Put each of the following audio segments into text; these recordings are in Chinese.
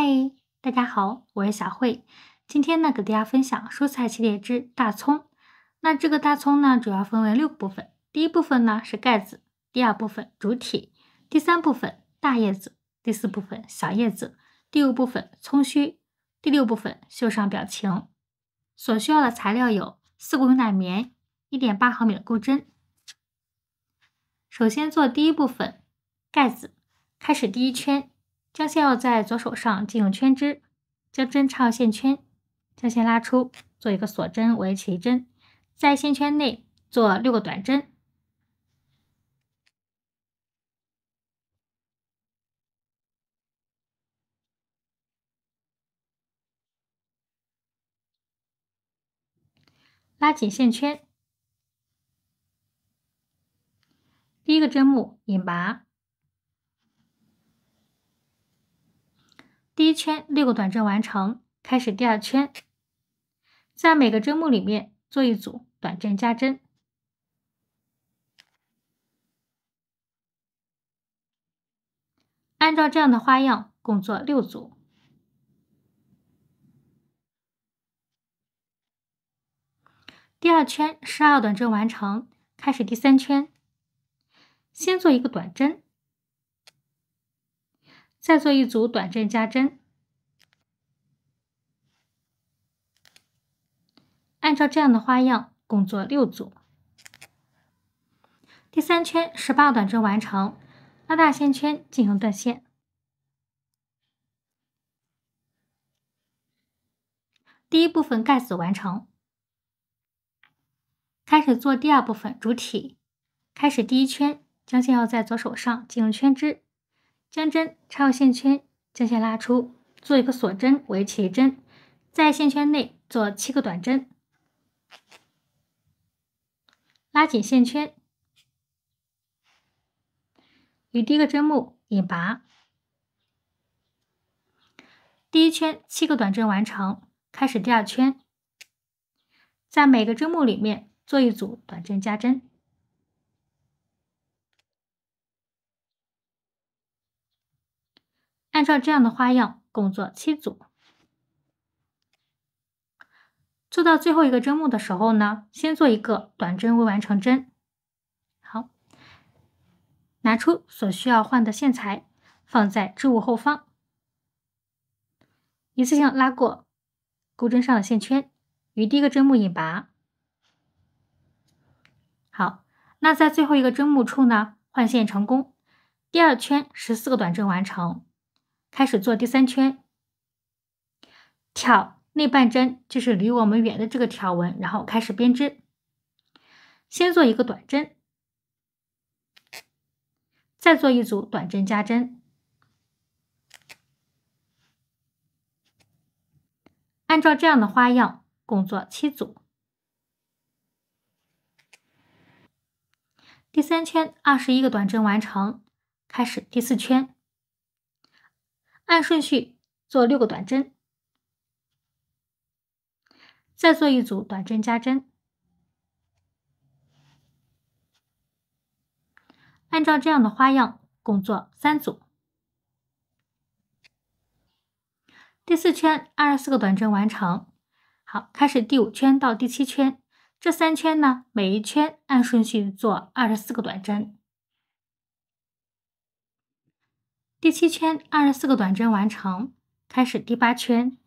嗨，大家好，我是小慧。今天呢，给大家分享蔬菜系列之大葱。那这个大葱呢，主要分为6个部分。第一部分呢是盖子，第二部分主体，第三部分大叶子，第四部分小叶子，第五部分葱须，第六部分绣上表情。所需要的材料有4股牛奶棉、1.8毫米的钩针。首先做第一部分盖子，开始第一圈。将线要在左手上进入圈支，将针插入线圈，将线拉出，做一个锁针为起针，在线圈内做6个短针。拉紧线圈，第一个针目引拔，第一圈6个短针完成，开始第二圈，在每个针目里面做一组短针加针。按照这样的花样共做6组。第二圈12个短针完成，开始第三圈，先做一个短针，再做一组短针加针。按照这样的花样共做6组。第三圈18个短针完成，拉大线圈进行断线。第一部分盖子完成，开始做第二部分主体。开始第一圈，将线要在左手上进入圈支，将针插入线圈，将线拉出，做一个锁针为起针，在线圈内做7个短针，拉紧线圈，与第一个针目引拔。第一圈7个短针完成，开始第二圈，在每个针目里面做一组短针加针。按照这样的花样共做7组。做到最后一个针目的时候呢，先做一个短针未完成针。好，拿出所需要换的线材，放在织物后方，一次性拉过钩针上的线圈，与第一个针目引拔。好，那在最后一个针目处呢，换线成功。第二圈14个短针完成，开始做第三圈，挑内半针，就是离我们远的这个条纹，然后开始编织。先做一个短针，再做一组短针加针。按照这样的花样共做7组。第三圈21个短针完成，开始第四圈，按顺序做6个短针，再做一组短针加针。按照这样的花样共做3组。第四圈24个短针完成。好，开始第5圈到第7圈，这3圈呢，每一圈按顺序做24个短针。第7圈24个短针完成，开始第8圈，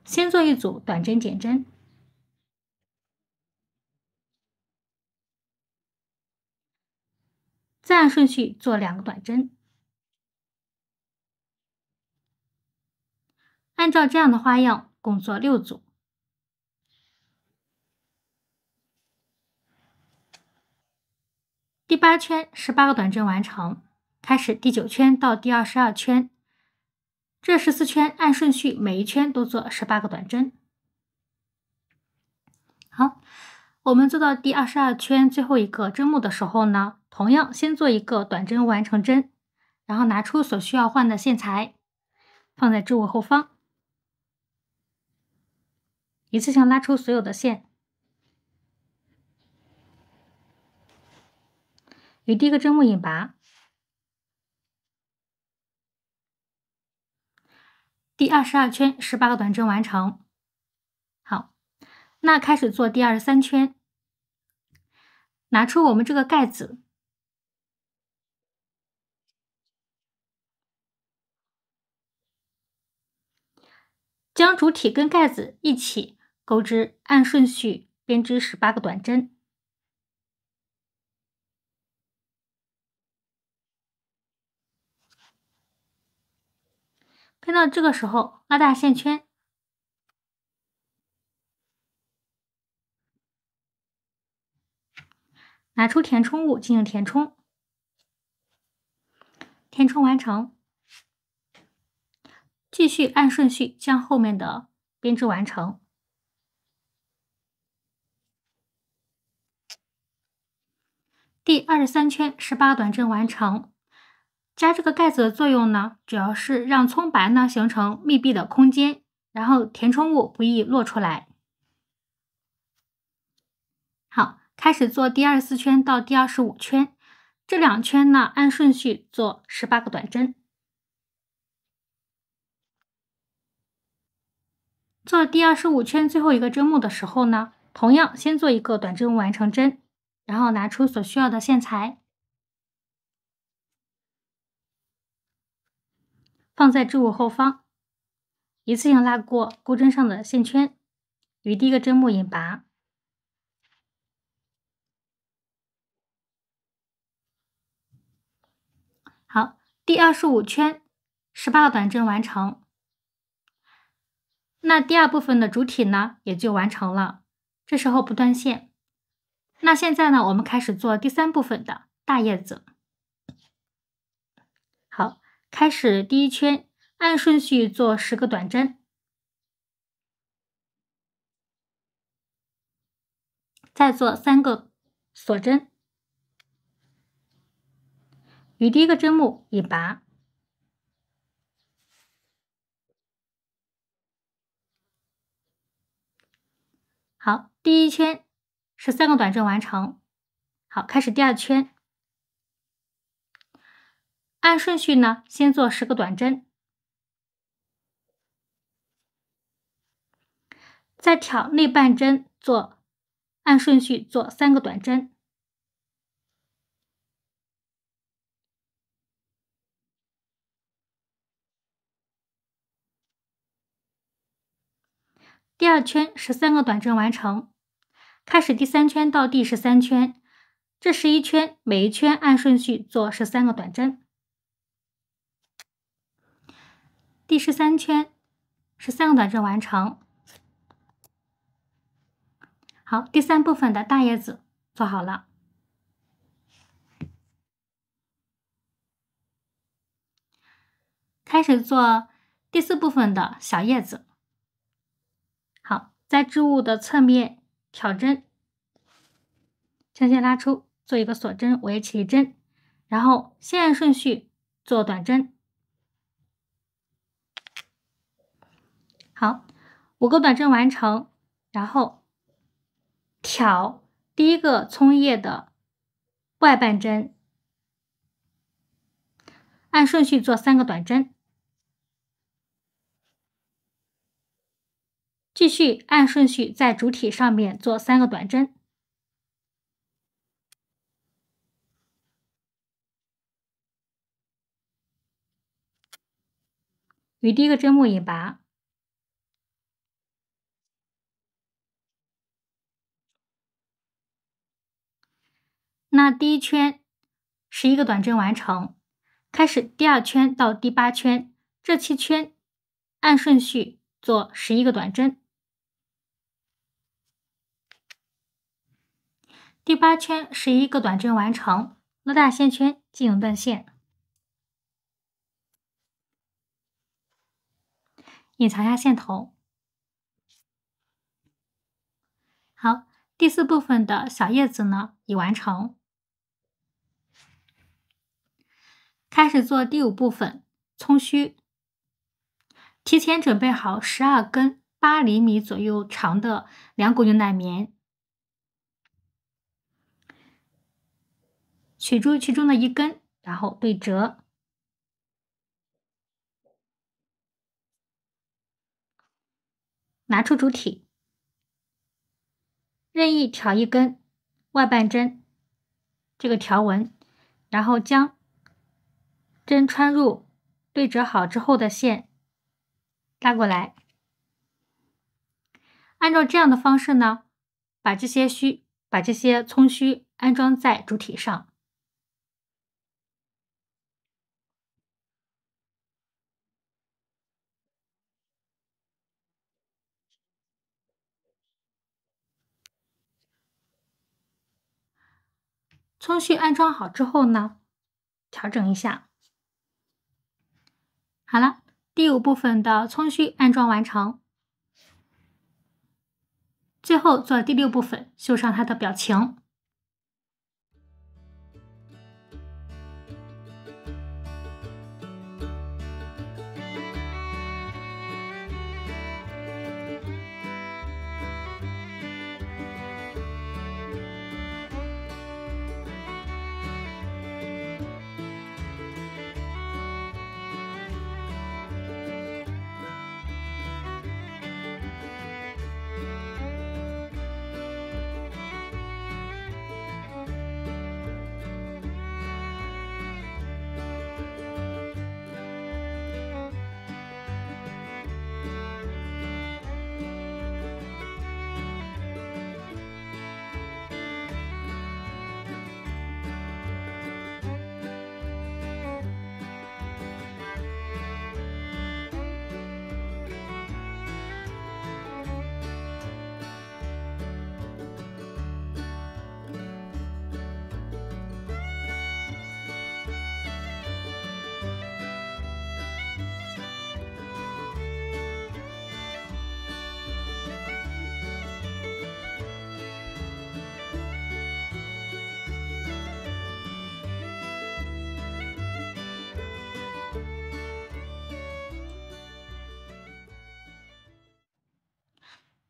先做一组短针减针，再按顺序做2个短针。按照这样的花样共做6组。第8圈18个短针完成，开始第9圈到第22圈，这14圈按顺序每一圈都做18个短针。好，我们做到第22圈最后一个针目的时候呢，同样先做一个短针完成针，然后拿出所需要换的线材，放在织物后方，一次性拉出所有的线，与第一个针目引拔，第22圈18个短针完成。好，那开始做第23圈，拿出我们这个盖子，将主体跟盖子一起钩织，按顺序编织18个短针。编到这个时候，拉大线圈，拿出填充物进行填充，填充完成，继续按顺序将后面的编织完成。第23圈18短针完成。加这个盖子的作用呢，主要是让葱白呢形成密闭的空间，然后填充物不易落出来。好，开始做第24圈到第25圈，这2圈呢按顺序做18个短针。做第25圈最后一个针目的时候呢，同样先做一个短针完成针，然后拿出所需要的线材，放在织物后方，一次性拉过钩针上的线圈，与第一个针目引拔。好，第25圈18个短针完成。那第二部分的主体呢也就完成了，这时候不断线。那现在呢，我们开始做第3部分的大叶子。好，开始第1圈，按顺序做10个短针，再做3个锁针，与第一个针目引拔。好，第1圈13个短针完成。好，开始第2圈，按顺序呢，先做10个短针，再挑内半针按顺序做3个短针。第2圈13个短针完成。开始第3圈到第13圈，这11圈每一圈按顺序做13个短针。第13圈13个短针完成。好，第3部分的大叶子做好了。开始做第4部分的小叶子。好，在织物的侧面挑针，将线拉出，做一个锁针为起立针，然后先按顺序做短针。好，5个短针完成，然后挑第一个葱叶的外半针，按顺序做3个短针，继续按顺序在主体上面做3个短针，与第一个针目引拔。那第1圈11个短针完成。开始第2圈到第8圈，这7圈按顺序做11个短针。第8圈11个短针完成，拉大线圈进行断线，隐藏下线头。好，第4部分的小叶子呢已完成。开始做第5部分葱须。提前准备好12根8厘米左右长的2股牛奶棉，取出其中的1根，然后对折，拿出主体，任意挑一根外半针这个条纹，然后将针穿入对折好之后的线拉过来。按照这样的方式呢，把这些葱须安装在主体上。葱须安装好之后呢，调整一下。好了，第5部分的葱须安装完成。最后做第6部分，绣上它的表情。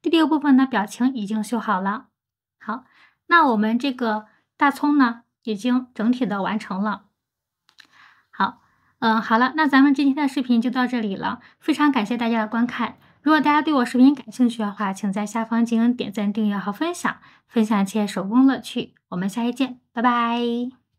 第6部分的表情已经绣好了。好，那我们这个大葱呢，已经整体的完成了。好，好了，那咱们今天的视频就到这里了，非常感谢大家的观看。如果大家对我视频感兴趣的话，请在下方进行点赞、订阅和分享，分享一切手工乐趣。我们下期见，拜拜。